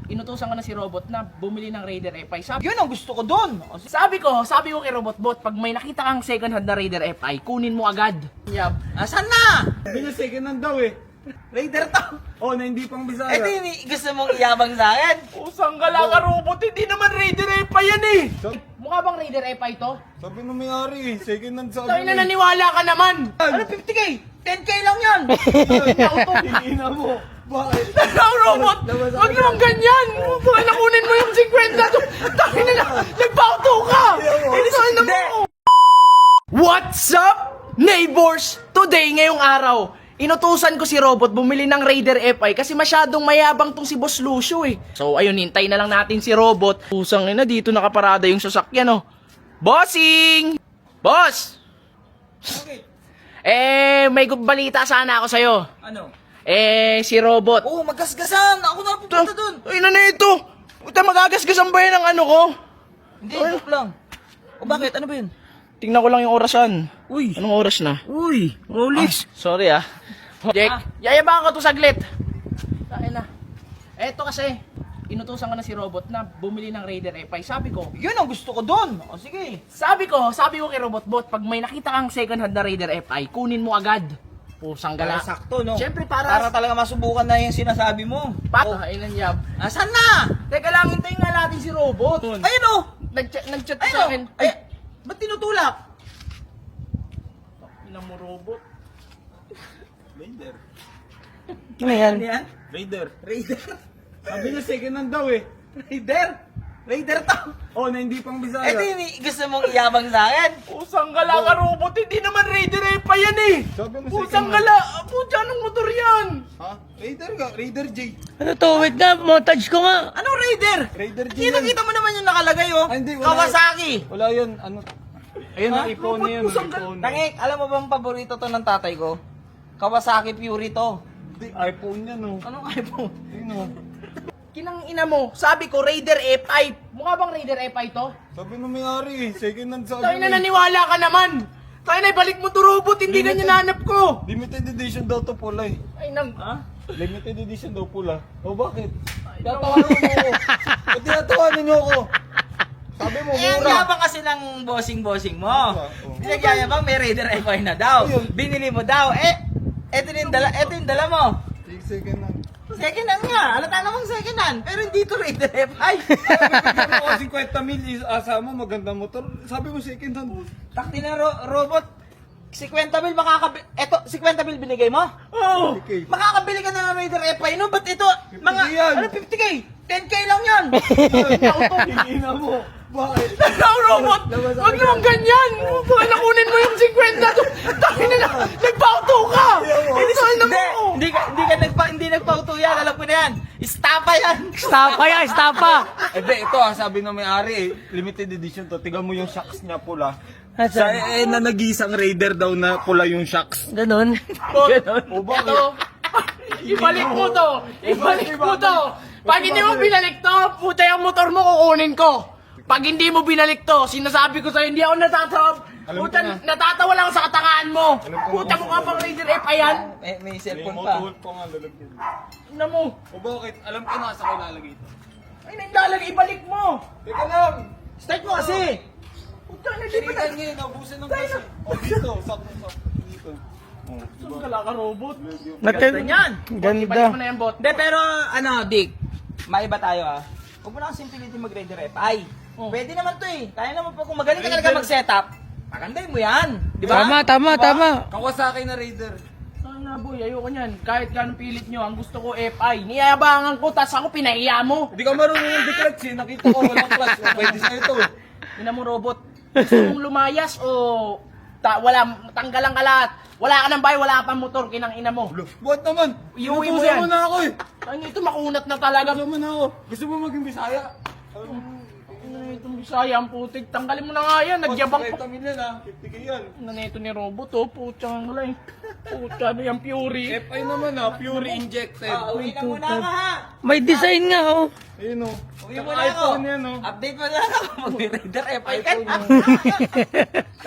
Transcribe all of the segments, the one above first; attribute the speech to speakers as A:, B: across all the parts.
A: inutusan ko na si Robot na bumili ng Raider FI.
B: Yun ang gusto ko doon.
A: Sabi ko kay Robot, pag may nakita kang second hand na Raider FI, kunin mo agad. Yab.
B: Asan na?
C: Sabi na second hand daw eh.
B: Raider to.
C: Oh, na hindi pang Bisaya.
B: Ito yung gusto mong iyabang sa akin.
A: Usang gala ka, Robot, hindi naman Raider FI yan eh. Mukha bang Raider FI to?
C: Sabi nung may-ari eh, second hand sabi
A: Tayo na naniwala ka naman.
B: Ano 50k? 10k lang yan.
C: Ina mo. Bakit?
A: Ikaw, Robot, wag naman ganyan. Baka nakunin mo yung 50 to. Tayo na nagpauto ka. Inisal na mo. What's up, neighbors? Today, ngayong araw, inutusan ko si Robot bumili ng Raider FI kasi masyadong mayabang tong si Boss Lucio eh. So ayun, hintay na lang natin si Robot. Pusang ina, dito nakaparada yung sasakyan oh. Bossing! Boss! May balita sana ako sa'yo.
B: Ano?
A: Si Robot.
B: Oo, magkasgasan. Ako na pupunta doon.
A: Ay, na ito! Puta, magagasgasan ba yan ang ano ko?
B: Hindi, joke lang. O bakit? Ano ba yun?
A: Tingnan ko lang yung orasan.
B: Uy.
A: Anong oras na?
B: Uy, ulis.
A: Sorry ah. Jack, yayabangan ko to saglit. Tayo na. Eto kasi, inutusan ko na si Robot na bumili ng Raider FI. Sabi ko
B: Gusto ko doon. O sige.
A: sabi ko kay Robot, pag may nakita kang second hand na Raider FI, kunin mo agad. Pusang gala.
B: Para sakto, no?
A: Siyempre
B: Para talaga masubukan na yung sinasabi mo.
A: Ay, nanyab.
B: Asan na?
A: Teka lang, hintayin nga natin si Robot.
B: Ayun o.
A: Nag-chat
B: Ayun
A: sa
B: o.
A: akin.
B: Ay, ba't tinutulak?
A: Ina mo, Robot.
C: Raider.
A: Ano yan?
B: Ano yan?
C: Raider.
B: Raider.
C: Sabi na second hand daw eh.
B: Raider. Raider to.
C: Oh, na hindi pang Bisaya.
B: Ito yung gusto mong iyabang sa akin.
A: Pusang gala ka, Robot. Hindi naman Raider FI yan eh.
C: Sabi mo
A: Pusang
C: second hand.
A: gala. Pucha, anong motor yan?
C: Ha? Raider ka. Raider J.
D: Ano to? Wait nga, montage ko nga.
B: Anong Raider?
C: Raider J yan.
B: Kita mo naman yung nakalagay oh.
C: Ay, hindi, wala.
B: Kawasaki.
C: Wala yan. Ano? Ayun,
B: Ha?
C: ang iPhone na yan.
A: Pusang
C: Ang iPhone.
B: Tangik, alam mo bang paborito to ng tatay ko? Kawasaki Fury to.
C: Hindi, iPhone yan oh.
B: Anong iPhone?
C: Ayun oh.
A: Kinang ina mo, sabi ko Raider FI. Mukha bang Raider FI to?
C: Sabi nung may-ari eh, second hand sabi
A: Tayo na naniwala ka naman. Tayo na, ibalik mo to, Robot. Hindi
C: Limited.
A: ganyan nanap ko.
C: Limited edition daw to pula eh.
A: Ay, nang...
B: Ha?
C: Limited edition daw pula. O bakit? Tatawanan mo ako. Ba't tinatawanan niyo ako? Sabi mo,
B: Eh, ang
C: mura.
B: yabang kasi ng bossing-bossing mo.
C: Oo.
B: Pinagyayabang may Raider FI na daw.
C: Ayun.
B: Binili mo daw. Eto yung dala mo.
C: Second hand.
B: Second hand nga. Halata namang second hand. Pero hindi to Raider FI.
C: Bigyan mo ako 50 mil, asama maganda motor. Sabi mo second hand.
B: Takti na robot. 50 mil makakabili. Eto, 50 mil binigay mo?
A: Oh!
C: 50K.
B: Makakabili ka na ng Raider FI, no? Ba't ito?
C: 50K yan.
B: Ano 50k? 10k lang yan.
C: Ina mo. Bakit?
A: Ikaw, Robot! Wag naman ganyan! Baka nakunin mo yung 50 to. Tayo na nagpauto ka! Inisal na mo!
B: Hindi nagpauto yan. Alam ko na yan. Istapa yan.
D: Stapa yan, stapa.
C: Hindi, ito sabi ng may-ari eh, limited edition to. Tigan mo yung shocks niya pula. Sa na nag-iisang Raider daw na pula yung shocks.
D: Ganon.
C: O bakit?
A: Ito, ibalik mo to! Ibalik mo to! Pag hindi mo binalik to, puta yung motor mo kukunin ko! Pag hindi mo binalik to, sinasabi ko sa'yo, hindi ako natatawa.
C: Alam ko
A: Puta,
C: na.
A: natatawa lang sa katakaan mo.
C: Alam ko
A: Puta
C: na.
A: mo ka pang Raider FI yan.
B: May cellphone
C: May
B: pa.
C: motor pa nga lalagyan.
A: Ina mo.
C: O bakit? Alam ko na sa ko lalagay ito.
A: Ay, naglalagay, ibalik mo.
C: Teka lang!
B: Start mo kasi.
A: Puta, hindi pa
C: Tinigan niya, naubusan ng gas eh. O dito, sakto. Dito. O, diba?
A: Kala ka, Robot.
B: Ganda yan.
A: Ibalik
D: Ganda.
A: mo na yan, bot.
B: Hindi, pero ano, Dick. Maiba tayo ah. Huwag mo na kasing pilitin mag-Raider FI.
A: Oh.
B: Pwede naman to eh. Kaya naman po kung magaling ka talaga mag-setup, pagandahin mo yan. Di ba?
D: Tama.
C: Kawasaki na Raider.
A: Sana boy, ayoko niyan. Kahit gano'ng pilit nyo, ang gusto ko FI. Niyabangan ko, tas ako pinaiya mo.
C: Hindi ka marunong ng declutch eh. Nakita ko walang clutch. Pwede sa'yo ito eh.
A: Ina mo, Robot. Gusto mong lumayas o tanggalan ka lahat. Wala ka ng bahay, wala ka pang motor, kinang ina mo.
C: Buhat naman.
A: Iuwi mo
C: Inutusan
A: yan.
C: mo na ako eh.
A: Ano ito, makunat na talaga.
C: Inutusan mo na ako. Gusto mo maging Bisaya?
A: Ano itong Bisaya, ang putik. Tanggalin mo na nga yan, nagyabang pa.
C: 50 million ah. 50k yan.
A: Ano na ito ni Robot, oh, putsang galay. Putsa na yung Fury.
C: FI naman ah. Pure injected.
B: Uwi na muna ka ha.
D: May design nga, oh.
C: Ayun o.
B: Uwi mo na ako.
C: iPhone yan o.
B: Update mo na ako. Mag-Raider FI ka na.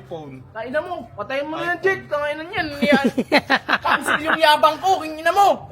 C: iPhone.
A: Kaina mo, patayin mo na yan, Jake. Tangainan yan. Cancel yung yabang ko, king ina mo.